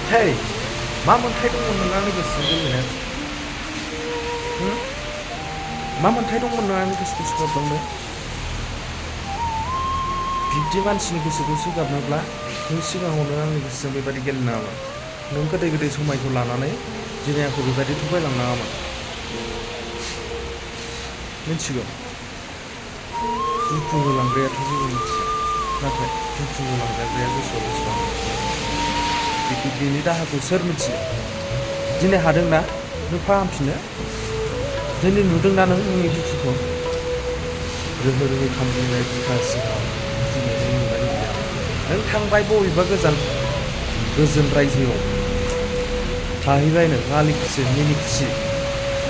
Hey, मा मोन्थाय दंमोन नों आंनि गोसोजों गेलेनो? मा मोन्थाय दंमोन नों आंनि गोसोखौ सोगाबदोंनो? बिब्दि मानसिनि गोसोखौ सोगाबनोब्ला नों सिगाङावनो आंनि गोसोजों बेबायदि गेलेनो नाङामोन। नों गोदै गोदै समायखौ लानानै दिनै आंखौ बेबायदि थगायलांनाङामोन। मिथिगौ दुखु होलांग्रायाथ' जेबो मिथिया, नाथाय दुखु होलांजाग्राया गोसोआव बेसेबां बिनि दाहाखौ सोर मिथियो? दिनै हादोंना नों फाहामफिननो? दिनै नुदोंना नों आंनि दुखुखौ? रोहो रोहो खामग्लिनाय बिखा सिङाव दिनै नों नुनाय नंलिया। नों थांबाय बबेबा गोजोन रायजोआव थाहैबाय नों आलि खुसि मिनि खुसि।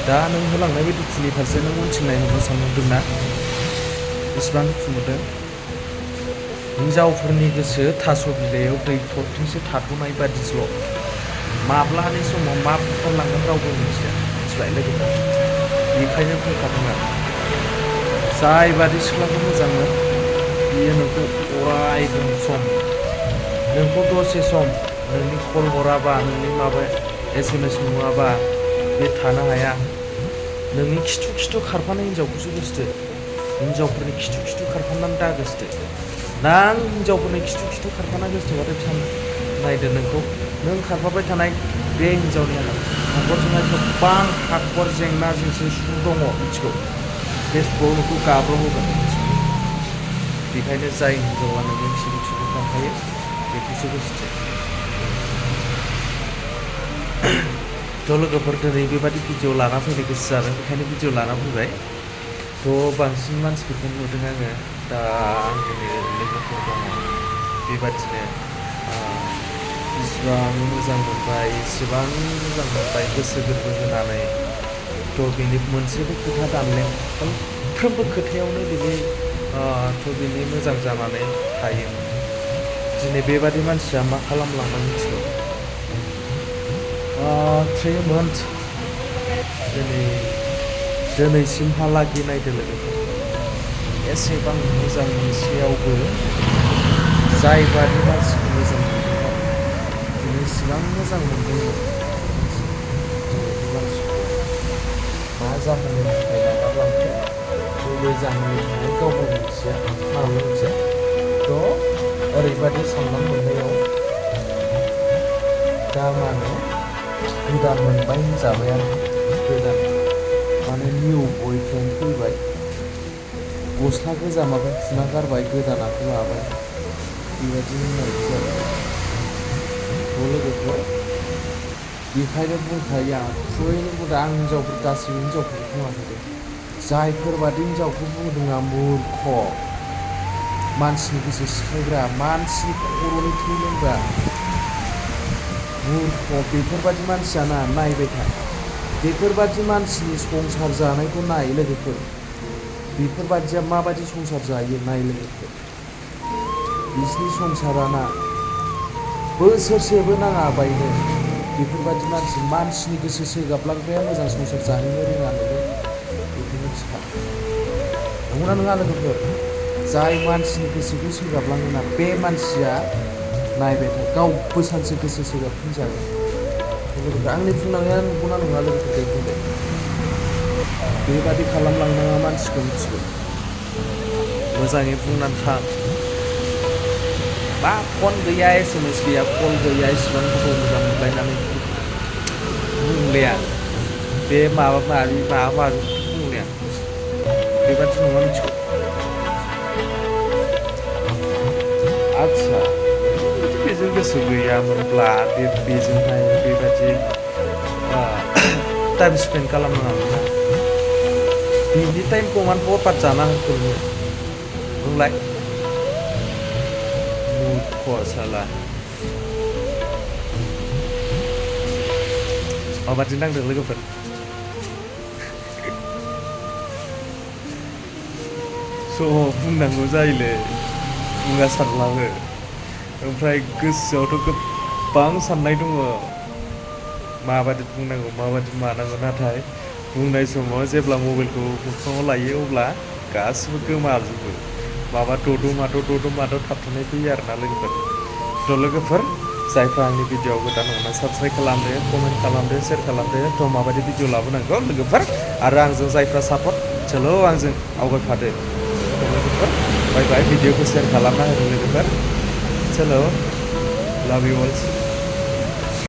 दा नों होलांनाय बे दुखुनि फारसे नों उनथिं नायहरनो सानहरदोंना? बेसेबां दुखु मोनदों? हिनजावफोरनि गोसो थास' बिलाइयाव दै थरथिंसे थाथ'नाय बादिसल'। माब्लानि समाव मा बुखारलांगोन रावबो मिथिया। मिथिबाय लोगोफोर? बेखायनो बुंखादों आं, जाय बादि सिख्लाखौ मोजां मोन बियो नोंखौ अरायबो सम, नोंखौ दसे सम नोंनि कल हराबा, नोंनि माबा SMS नुवाबा बे थानो हाया। नोंनि खिथु खिथु खारफानाय हिनजावखौसो गोसोथो। हिनजावफोरनि खिथु खिथु खारफानानै दा गोसोथो। नों हिनजावफोरनि खिथु खिथु खारफाना गोसोथोबाथाय नायदो नोंखौ, नों खारफाबाय थानाय बे हिनजावनि न'खरजोंहाय गोबां हाखर जेंना जेंसि सु दङ मिथिगौ। बे सुआव नोंखौ गाब्र'होगोन मिथिगौ। बेखायनो जाय हिनजावा नोंनि खिबु खिबु खारफायो बेखौसो गोसोथो। थ' लोगोफोर दिनै बेबादि भिडिअ लाना फैनो गोसो जादों, बेखायनो भिडिअ लाना फैबाय। थ' बांसिन मानसिफोरखौ नुदों आङो, दा आंनिनो लोगोफोर दङ बेबादिनो इसिबां मोजां मोनबाय, इसिबां मोजां मोनबाय गोसो गोरबो होनानै। थ' बेनि मोनसेबो खोथा दानलें, मोनफ्रोमबो खोथायावनो बिनि मोजां जानानै थायो। दिनै बेबादि मानसिया मा खालामलांबाय मिथिगौ? 3 months दिनैसिमहालागै नायदो लोगोफोर, एसेबां मोजां मोनसेयावबो जायबादि मानसिखौ मोजां मोनदोंमोन, दिनै इसिबां मोजां मोनदोंमोन, दिनै बे मानसिखौ मा जाहोननि थाखाय नागारलांखो, बबे जाहोननि थाखाय गावबो मिथिया, आंबो मिथिया। थ' ओरैबादि सानना मोननायाव दा माने गोदान मोनबाय होनजाबाय आरो। गोदान माने निउ बयफ्रेन्ड फैबाय, गस्ला गोजामाखौ खुना गारबाय, गोदानाखौ लाबाय, बेबायदि होननाय जाबाय। थ' लोगोफोर, बेखायनो बुंखायो आं, खुबैनो बुंदों आं हिनजावफोर गासैबो हिनजावफोरखौ बुङाखै दे। जायफोरबादि हिनजावखौ बुंदों आं मुर्ख, मानसिनि गोसो सिफायग्रा, मानसिनि खर'नि थै लोंग्रा मुर्ख, बेफोरबादि मानसियाना नायबाय था। बेफोरबादि मानसिनि संसार जानायखौ नाय लोगोफोर। बेफोरबादिया माबादि संसार जायो नाय लोगोफोर। बिसिनि संसाराना बोसोरसेबो नाङा बायनो। बेफोरबादि मानसिनि गोसो सोगाबलांग्राया मोजां संसार जाहैनो रोङा नोङो बेखौ मिथिखा। नंगौना नङा लोगोफोर? जाय मानसिनि गोसोखौ सोगाबलाङोना बे मानसिया नायबाय था, गावबो सानसे गोसो सोगाबफिनजागोन। लोगोफोर, आंनि बुंनाया नंगौना नङा लोगोफोर दे बुंदो। बेबादि खालामलांनाङा मानसिखौ मिथिगौ। मोजाङै बुंनानै था। मा फन गैया, SMS गैया, कल गैया, इसिबां गोबाव मोजां मोनलायनानै बुंलाया, बे माबा माबिखौथ' बुंलाया, बेबादि नङा मिथिगौ। आदसा जुदि बेजों गोसो गैयामोनब्ला बेजोंहाय बेबादि टाइम स्पेन्ड खालामनाङामोन ना। बिनि टाइमखौ मानो बरबाद जाना होखो नोङो बुंलाय? मुर्ख साला। माबादि नांदों लोगोफोर? बुंनांगौ जायोलै, बुंगासारलाङो। ओमफ्राय गोसोआवथ' गोबां साननाय दङ, माबादि बुंनांगौ, माबादि मानांगौ, नाथाय बुंनाय समाव जेब्ला मबाइलखौ मोखाङाव लायो अब्ला गासिबो गोमाजोबो। माबा दद' माद' थाबथानाय फैयो आरोना लोगोफोर। थ' लोगोफोर, जायफ्रा आंनि भिडिअ गोदान अनना साबस्क्राइब खालामदो कमेन्ट खालामदो शेयार खालामदो थ' माबायदि भिडिअ लाबोनांगौ लोगोफोर आरो आंजों जायफ्रा सापर्ट चलो आंजों आवगायफादो लोगोफोर बाय बाय भिडिअखौ शेयार खालामना होदो लोगोफोर चलो लाभ इउ अल